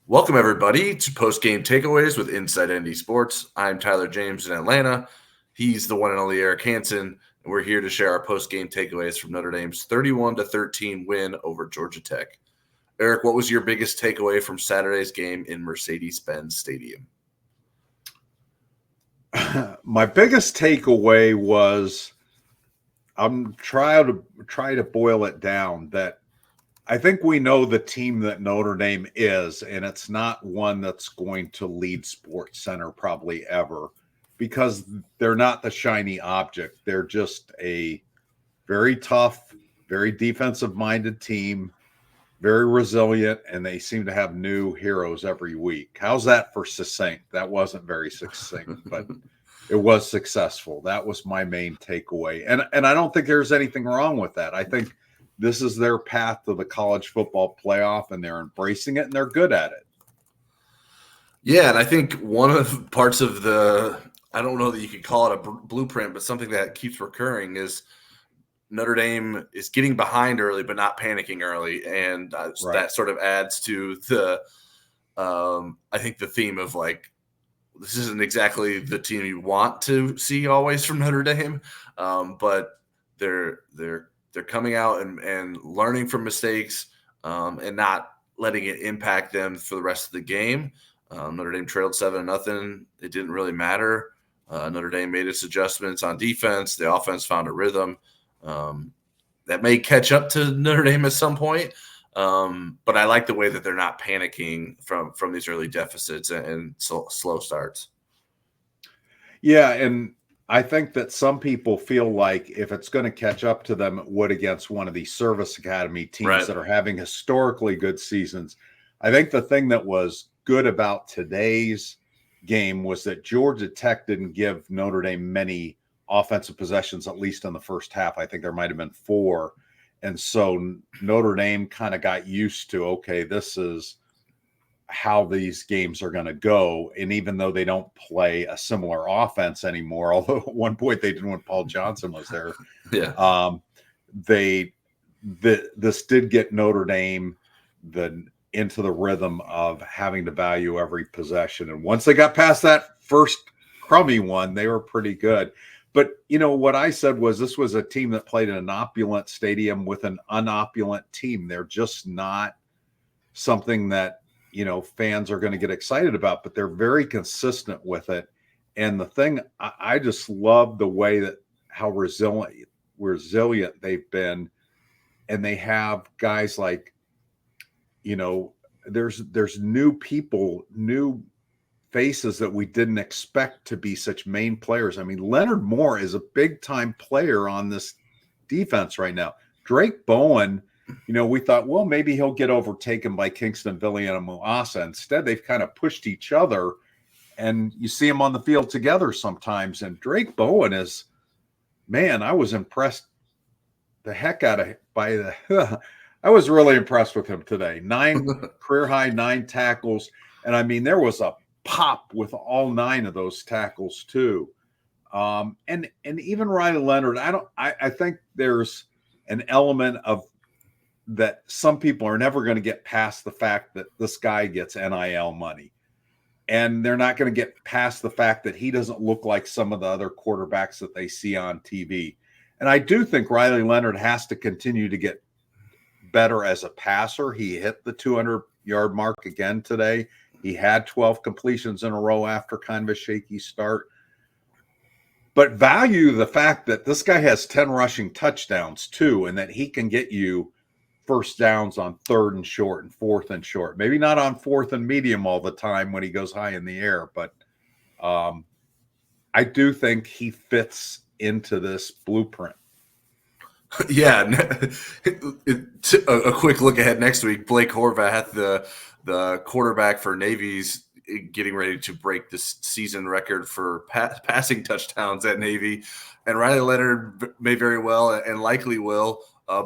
Welcome, everybody, to Postgame Takeaways with Inside ND Sports. I'm Tyler James in Atlanta. He's the one and only Eric Hansen, and we're here to share our postgame takeaways from Notre Dame's 31-13 win over Georgia Tech. Eric, what was your biggest takeaway from Saturday's game in Mercedes-Benz Stadium? My biggest takeaway was I'm trying to boil it down that I think we know the team that Notre Dame is, and it's not one that's going to lead Sports Center probably ever because they're not the shiny object. They're just a very tough, very defensive-minded team, very resilient, and they seem to have new heroes every week. How's that for succinct? That wasn't very succinct, but it was successful. That was my main takeaway. And I don't think there's anything wrong with that. I think this is their path to the college football playoff, and they're embracing it, and they're good at it. Yeah, and I think one of the parts of the – I don't know that you could call it a blueprint, but something that keeps recurring is Notre Dame is getting behind early but not panicking early, and that sort of adds to the I think the theme of, like, this isn't exactly the team you want to see always from Notre Dame, but they're coming out and learning from mistakes and not letting it impact them for the rest of the game. Notre Dame trailed 7-0. It didn't really matter. Notre Dame made its adjustments on defense. The offense found a rhythm that may catch up to Notre Dame at some point. But I like the way that they're not panicking from these early deficits and slow starts. Yeah, and I think that some people feel like if it's going to catch up to them, it would against one of these service academy teams that are having historically good seasons. I think the thing that was good about today's game was that Georgia Tech didn't give Notre Dame many offensive possessions, at least in the first half. I think there might have been 4. And so Notre Dame kind of got used to, okay, this is how these games are going to go. And even though they don't play a similar offense anymore, although at one point they did when Paul Johnson was there, this did get Notre Dame into the rhythm of having to value every possession. And once they got past that first crummy one, they were pretty good. But, you know, what I said was this was a team that played in an opulent stadium with an unopulent team. They're just not something that, you know, fans are going to get excited about, but they're very consistent with it. And the thing, I just love the way that how resilient they've been. And they have guys like, you know, there's new people, new faces that we didn't expect to be such main players. I mean, Leonard Moore is a big-time player on this defense right now. Drake Bowen, you know, we thought, well, maybe he'll get overtaken by Kingston Viliana-Muasa. Instead, they've kind of pushed each other, and you see them on the field together sometimes. And Drake Bowen is, man, I was impressed the heck out of I was really impressed with him today. 9 career-high 9 tackles. And, I mean, there was a pop with all 9 of those tackles too. And even Riley Leonard, I think there's an element of that some people are never going to get past the fact that this guy gets NIL money. And they're not going to get past the fact that he doesn't look like some of the other quarterbacks that they see on TV. And I do think Riley Leonard has to continue to get better as a passer. He hit the 200-yard mark again today. He had 12 completions in a row after kind of a shaky start. But value the fact that this guy has 10 rushing touchdowns too, and that he can get you first downs on 3rd and short and 4th and short. Maybe not on 4th and medium all the time when he goes high in the air, but I do think he fits into this blueprint. Yeah. A quick look ahead next week. Blake Horvath, the quarterback for Navy's, getting ready to break this season record for passing touchdowns at Navy. And Riley Leonard may very well and likely will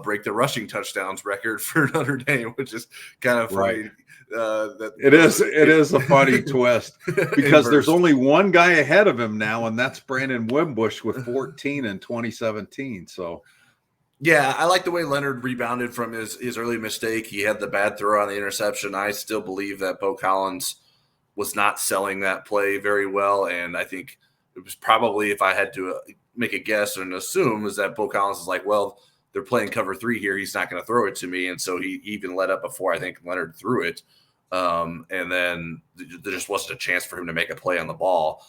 break the rushing touchdowns record for Notre Dame, which is kind of funny. It is a funny twist because there's only one guy ahead of him now, and that's Brandon Wimbush with 14 in 2017. So Yeah, I like the way Leonard rebounded from his early mistake. He had the bad throw on the interception. I still believe that Bo Collins was not selling that play very well, and I think it was probably, if I had to make a guess and assume, is that Bo Collins is like, well, they're playing cover 3 here. He's not going to throw it to me, and so he even let up before I think Leonard threw it, and then there just wasn't a chance for him to make a play on the ball.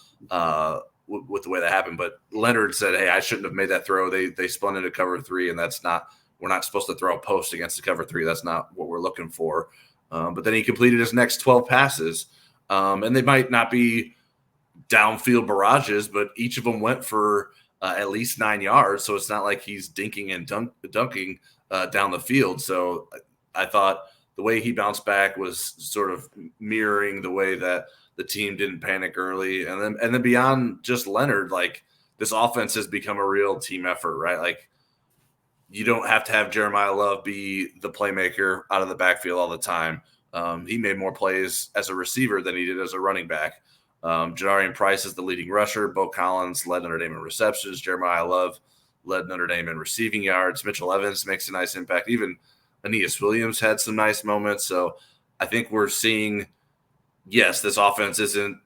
With the way that happened, but Leonard said, "Hey, I shouldn't have made that throw. They spun into cover 3, and we're not supposed to throw a post against the cover 3. That's not what we're looking for." But then he completed his next 12 passes, and they might not be downfield barrages, but each of them went for at least 9 yards. So it's not like he's dinking and dunking down the field. So I thought the way he bounced back was sort of mirroring the way that the team didn't panic early. And then beyond just Leonard, like, this offense has become a real team effort, right? Like, you don't have to have Jeremiah Love be the playmaker out of the backfield all the time. He made more plays as a receiver than he did as a running back. Jadarian Price is the leading rusher. Bo Collins led Notre Dame in receptions. Jeremiah Love led Notre Dame in receiving yards. Mitchell Evans makes a nice impact. Even Aeneas Williams had some nice moments. So I think we're seeing, yes, this offense isn't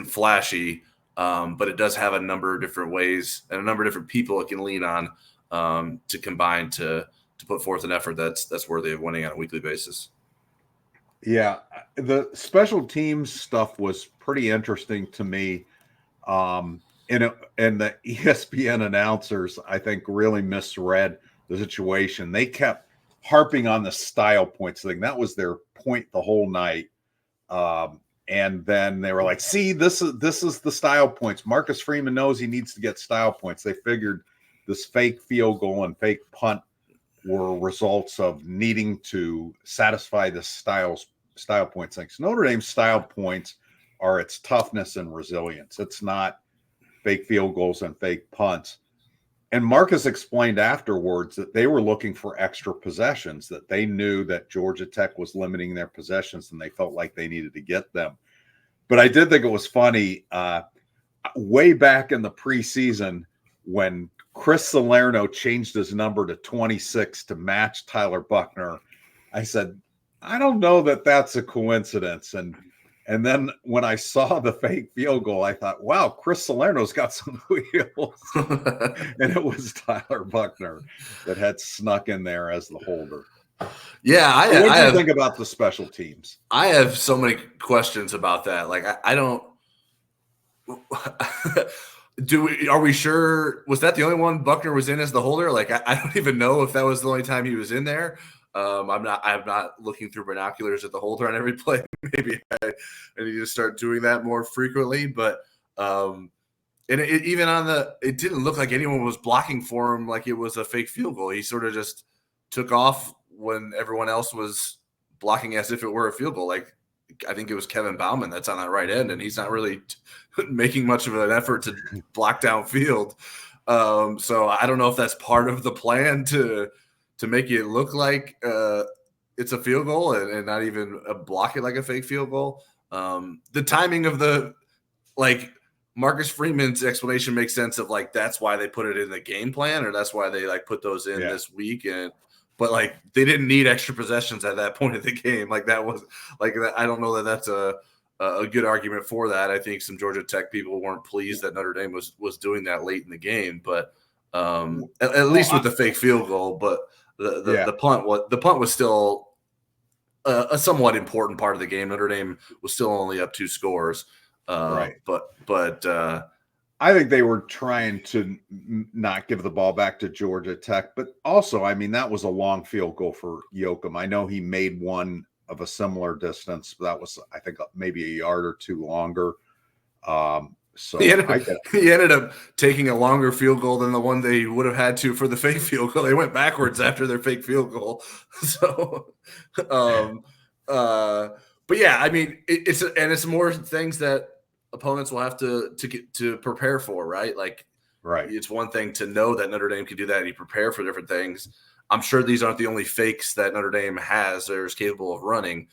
flashy, but it does have a number of different ways and a number of different people it can lean on to combine to put forth an effort that's worthy of winning on a weekly basis. Yeah, the special teams stuff was pretty interesting to me. And the ESPN announcers, I think, really misread the situation. They kept harping on the style points thing. That was their point the whole night. And then they were like, "See, this is the style points. Marcus Freeman knows he needs to get style points." They figured this fake field goal and fake punt were results of needing to satisfy the style points things. Notre Dame's style points are its toughness and resilience. It's not fake field goals and fake punts. And Marcus explained afterwards that they were looking for extra possessions, that they knew that Georgia Tech was limiting their possessions and they felt like they needed to get them. But I did think it was funny, way back in the preseason when Chris Salerno changed his number to 26 to match Tyler Buckner, I said, I don't know that that's a coincidence. And then when I saw the fake field goal, I thought, wow, Chris Salerno's got some wheels. And it was Tyler Buckner that had snuck in there as the holder. Yeah, what do you think about the special teams? I have so many questions about that. Like, I don't are we sure? Was that the only one Buckner was in as the holder? Like, I don't even know if that was the only time he was in there. I'm not looking through binoculars at the holder on every play. Maybe I need to start doing that more frequently. But and even on it didn't look like anyone was blocking for him like it was a fake field goal. He sort of just took off when everyone else was blocking as if it were a field goal. Like, I think it was Kevin Bauman that's on that right end, and he's not really making much of an effort to block downfield. So I don't know if that's part of the plan to make it look like it's a field goal and not even block it like a fake field goal. The timing of Marcus Freeman's explanation makes sense of, like, that's why they put it in the game plan, or that's why they put those in this week. But they didn't need extra possessions at that point of the game. Like, that was I don't know that that's a good argument for that. I think some Georgia Tech people weren't pleased that Notre Dame was doing that late in the game, but at least with the fake field goal. But the punt was still a somewhat important part of the game. Notre Dame was still only up 2 scores. Right. But I think they were trying to not give the ball back to Georgia Tech, but also, I mean, that was a long field goal for Yoakum. I know he made one of a similar distance, but that was, I think, maybe a yard or 2 longer. So he ended up taking a longer field goal than the one they would have had to for the fake field goal. They went backwards after their fake field goal. So, but yeah, I mean, it's more things that opponents will have to get to prepare for, right? Like, right. It's one thing to know that Notre Dame can do that and you prepare for different things. I'm sure these aren't the only fakes that Notre Dame has or is capable of running.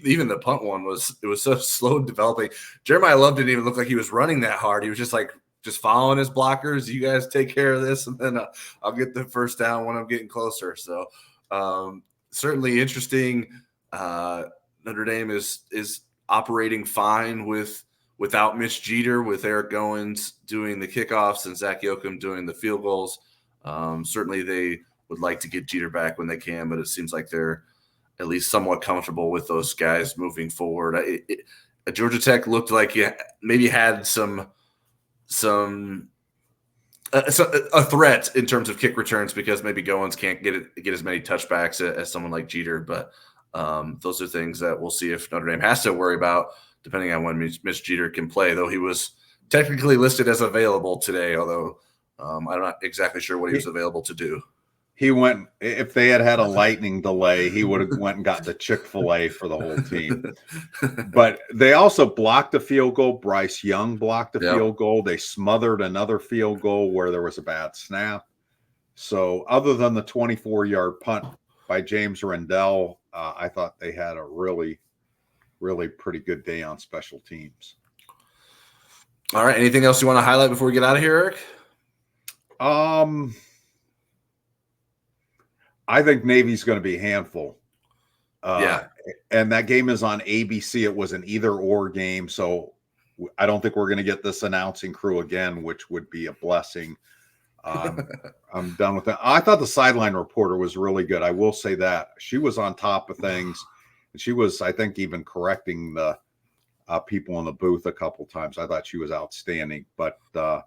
Even the punt one was so slow developing. Jeremiah Love didn't even look like he was running that hard. He was just just following his blockers. You guys take care of this, and then I'll get the first down when I'm getting closer. So certainly interesting. Notre Dame is operating fine without Mitch Jeter, with Eric Goins doing the kickoffs and Zach Yoakum doing the field goals. Certainly they would like to get Jeter back when they can, but it seems like they're at least somewhat comfortable with those guys moving forward. Georgia Tech looked like you maybe had a threat in terms of kick returns, because maybe Goins can't get as many touchbacks as someone like Jeter. But those are things that we'll see if Notre Dame has to worry about, depending on when Mitch Jeter can play, though he was technically listed as available today, although I'm not exactly sure what he was available to do. He went, if they had a lightning delay, he would have went and got the Chick-fil-A for the whole team. But they also blocked a field goal. Bryce Young blocked a field goal. They smothered another field goal where there was a bad snap. So other than the 24-yard punt by James Rendell, I thought they had a really, really pretty good day on special teams. All right. Anything else you want to highlight before we get out of here, Eric? I think Navy's going to be a handful. And that game is on ABC. It was an either-or game, so I don't think we're going to get this announcing crew again, which would be a blessing. I'm done with that. I thought the sideline reporter was really good. I will say that. She was on top of things. And she was, I think, even correcting the people in the booth a couple times. I thought she was outstanding. But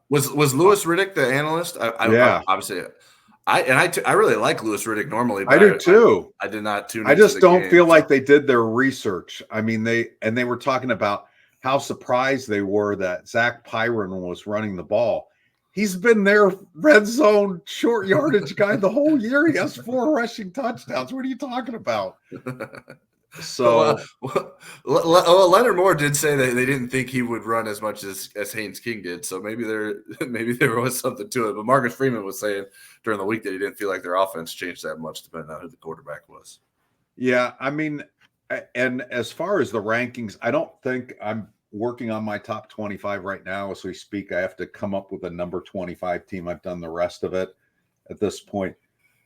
was Louis Riddick the analyst? Obviously. I really like Louis Riddick normally. But I do too. I did not tune. I just don't feel like they did their research. I mean, they were talking about how surprised they were that Zach Pyron was running the ball. He's been their red zone short yardage guy the whole year. He has 4 rushing touchdowns. What are you talking about? So Leonard Moore did say that they didn't think he would run as much as Haynes King did. So maybe there was something to it. But Marcus Freeman was saying during the week that he didn't feel like their offense changed that much, depending on who the quarterback was. Yeah, I mean, and as far as the rankings, I don't think I'm working on my top 25 right now as we speak. I have to come up with a number 25 team. I've done the rest of it at this point.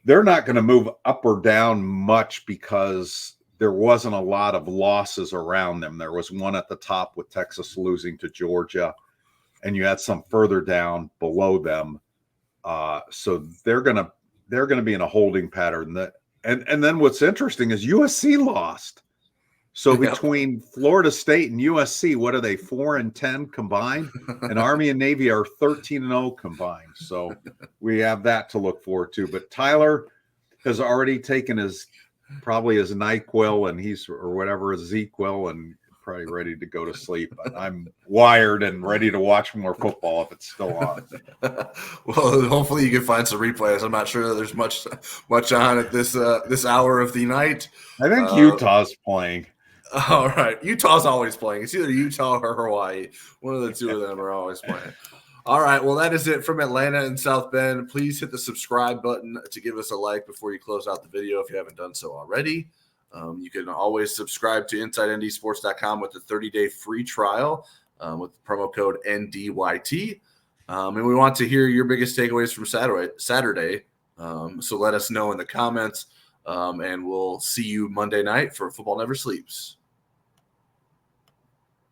They're not going to move up or down much because there wasn't a lot of losses around them. There was one at the top with Texas losing to Georgia, and you had some further down below them. So they're gonna be in a holding pattern. And then what's interesting is USC lost. So between Florida State and USC, what are they, 4-10 combined? And Army and Navy are 13-0 combined. So we have that to look forward to. But Tyler has already taken his NyQuil and his ZQuil, and probably ready to go to sleep. But I'm wired and ready to watch more football if it's still on. Well, hopefully you can find some replays. I'm not sure that there's much on at this hour of the night. I think Utah's playing. All right. Utah's always playing. It's either Utah or Hawaii. One of the two of them are always playing. All right. Well, that is it from Atlanta and South Bend. Please hit the subscribe button to give us a like before you close out the video if you haven't done so already. You can always subscribe to InsideNDSports.com with a 30-day free trial with the promo code NDYT. And we want to hear your biggest takeaways from Saturday. So let us know in the comments. And we'll see you Monday night for Football Never Sleeps.